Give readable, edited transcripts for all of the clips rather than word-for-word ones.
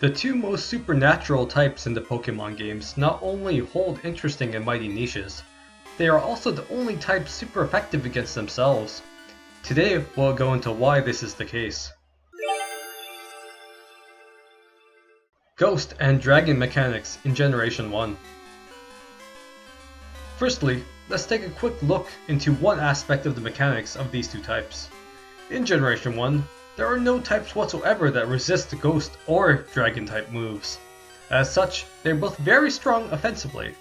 The two most supernatural types in the Pokemon games not only hold interesting and mighty niches, they are also the only types super effective against themselves. Today we'll go into why this is the case. Ghost and Dragon mechanics in Generation 1. Firstly, let's take a quick look into one aspect of the mechanics of these two types. In Generation 1, there are no types whatsoever that resist Ghost or Dragon type moves. As such, they're both very strong offensively.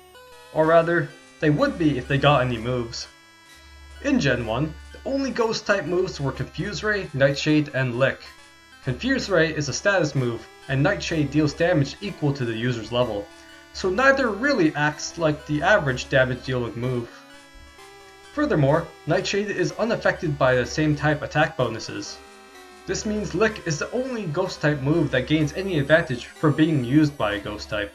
Or rather, they would be if they got any moves. In Gen 1, the only Ghost type moves were Confuse Ray, Nightshade, and Lick. Confuse Ray is a status move, and Nightshade deals damage equal to the user's level, so neither really acts like the average damage dealing move. Furthermore, Nightshade is unaffected by the same type attack bonuses. This means Lick is the only Ghost type move that gains any advantage for being used by a Ghost type.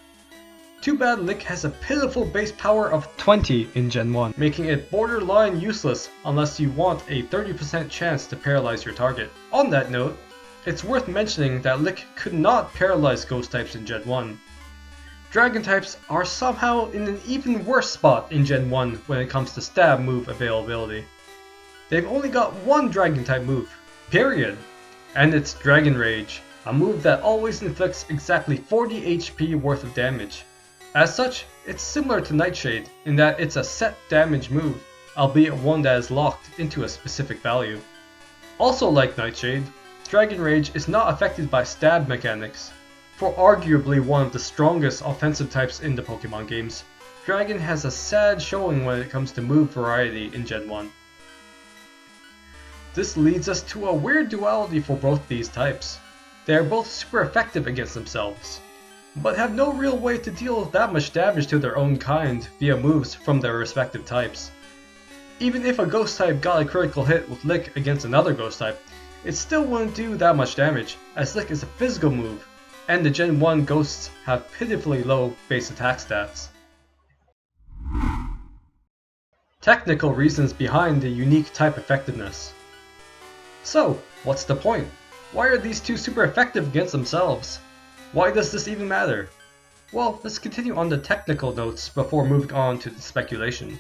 Too bad Lick has a pitiful base power of 20 in Gen 1, making it borderline useless unless you want a 30% chance to paralyze your target. On that note, it's worth mentioning that Lick could not paralyze Ghost types in Gen 1. Dragon types are somehow in an even worse spot in Gen 1 when it comes to stab move availability. They've only got one Dragon type move, period, and it's Dragon Rage, a move that always inflicts exactly 40 HP worth of damage. As such, it's similar to Nightshade in that it's a set damage move, albeit one that is locked into a specific value. Also like Nightshade, Dragon Rage is not affected by stab mechanics. For arguably one of the strongest offensive types in the Pokemon games, Dragon has a sad showing when it comes to move variety in Gen 1. This leads us to a weird duality for both these types. They are both super effective against themselves, but have no real way to deal that much damage to their own kind via moves from their respective types. Even if a Ghost type got a critical hit with Lick against another Ghost type, it still wouldn't do that much damage, as Lick is a physical move, and the Gen 1 Ghosts have pitifully low base attack stats. Technical reasons behind the unique type effectiveness. So, what's the point? Why are these two super effective against themselves? Why does this even matter? Well, let's continue on the technical notes before moving on to the speculation.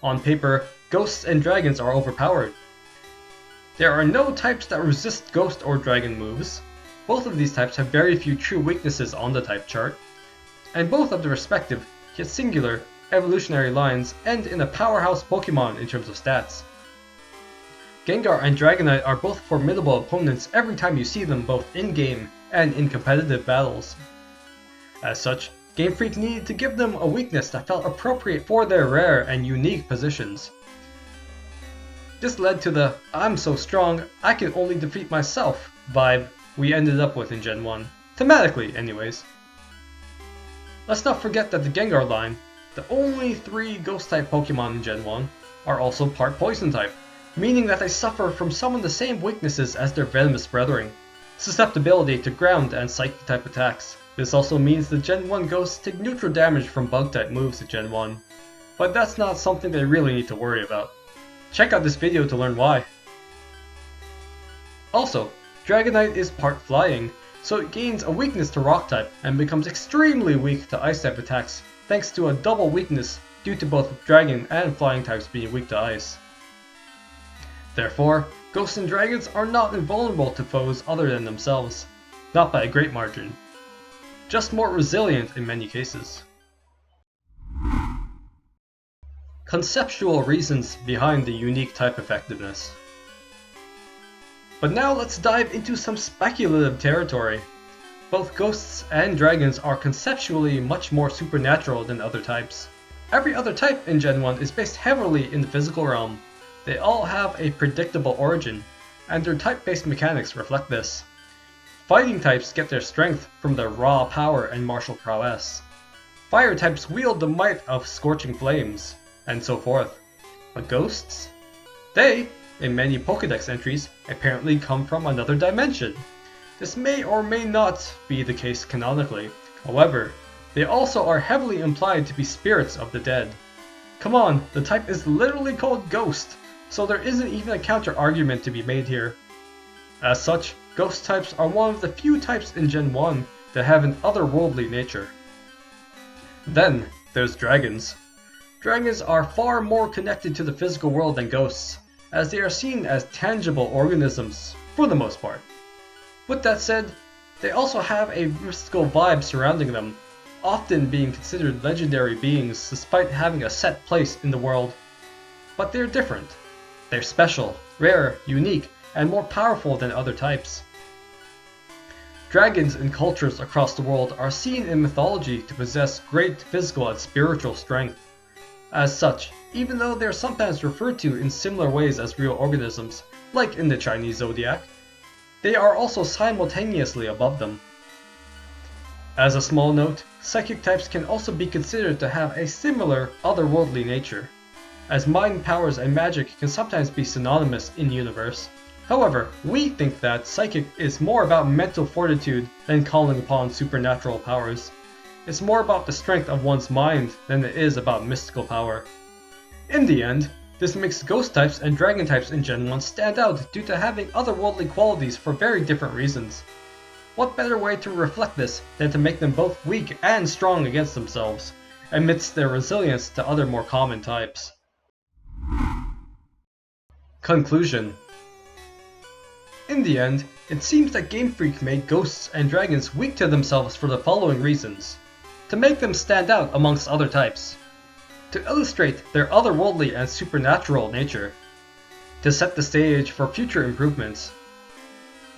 On paper, Ghosts and Dragons are overpowered. There are no types that resist Ghost or Dragon moves. Both of these types have very few true weaknesses on the type chart, and both of the respective, yet singular, evolutionary lines end in a powerhouse Pokemon in terms of stats. Gengar and Dragonite are both formidable opponents every time you see them both in-game and in competitive battles. As such, Game Freak needed to give them a weakness that felt appropriate for their rare and unique positions. This led to the "I'm so strong, I can only defeat myself" vibe we ended up with in Gen 1, thematically anyways. Let's not forget that the Gengar line, the only 3 Ghost-type Pokemon in Gen 1, are also part Poison-type, meaning that they suffer from some of the same weaknesses as their venomous brethren, susceptibility to ground and Psychic-type attacks. This also means the Gen 1 Ghosts take neutral damage from Bug-type moves in Gen 1, but that's not something they really need to worry about. Check out this video to learn why. Also, Dragonite is part Flying, so it gains a weakness to Rock-type and becomes extremely weak to Ice-type attacks thanks to a double weakness due to both Dragon and Flying types being weak to Ice. Therefore, Ghosts and Dragons are not invulnerable to foes other than themselves, not by a great margin, just more resilient in many cases. Conceptual reasons behind the unique type effectiveness. But now let's dive into some speculative territory. Both Ghosts and Dragons are conceptually much more supernatural than other types. Every other type in Gen 1 is based heavily in the physical realm. They all have a predictable origin, and their type-based mechanics reflect this. Fighting types get their strength from their raw power and martial prowess. Fire types wield the might of scorching flames, and so forth. But Ghosts? They, in many Pokédex entries, apparently come from another dimension. This may or may not be the case canonically. However, they also are heavily implied to be spirits of the dead. Come on, the type is literally called Ghost, so there isn't even a counter-argument to be made here. As such, Ghost types are one of the few types in Gen 1 that have an otherworldly nature. Then, there's dragons. Dragons are far more connected to the physical world than ghosts, as they are seen as tangible organisms, for the most part. With that said, they also have a mystical vibe surrounding them, often being considered legendary beings despite having a set place in the world. But they're different. They're special, rare, unique, and more powerful than other types. Dragons in cultures across the world are seen in mythology to possess great physical and spiritual strength. As such, even though they are sometimes referred to in similar ways as real organisms, like in the Chinese zodiac, they are also simultaneously above them. As a small note, psychic types can also be considered to have a similar otherworldly nature, as mind powers and magic can sometimes be synonymous in the universe. However, we think that psychic is more about mental fortitude than calling upon supernatural powers. It's more about the strength of one's mind than it is about mystical power. In the end, this makes ghost types and dragon types in Gen 1 stand out due to having otherworldly qualities for very different reasons. What better way to reflect this than to make them both weak and strong against themselves, amidst their resilience to other more common types. Conclusion. In the end, it seems that Game Freak made ghosts and dragons weak to themselves for the following reasons. To make them stand out amongst other types. To illustrate their otherworldly and supernatural nature. To set the stage for future improvements.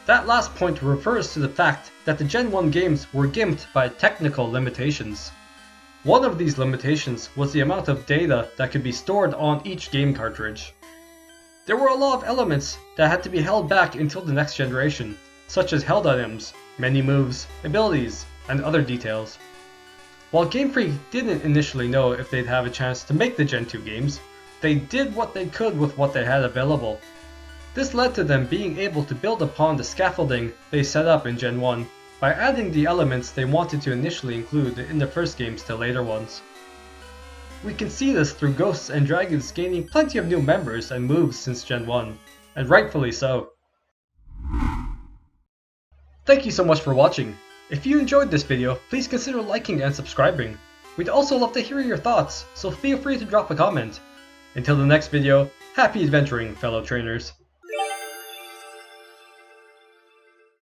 That last point refers to the fact that the Gen 1 games were gimped by technical limitations. One of these limitations was the amount of data that could be stored on each game cartridge. There were a lot of elements that had to be held back until the next generation, such as held items, menu moves, abilities, and other details. While Game Freak didn't initially know if they'd have a chance to make the Gen 2 games, they did what they could with what they had available. This led to them being able to build upon the scaffolding they set up in Gen 1 by adding the elements they wanted to initially include in the first games to later ones. We can see this through Ghosts and Dragons gaining plenty of new members and moves since Gen 1, and rightfully so. Thank you so much for watching. If you enjoyed this video, please consider liking and subscribing. We'd also love to hear your thoughts, so feel free to drop a comment. Until the next video, happy adventuring, fellow trainers.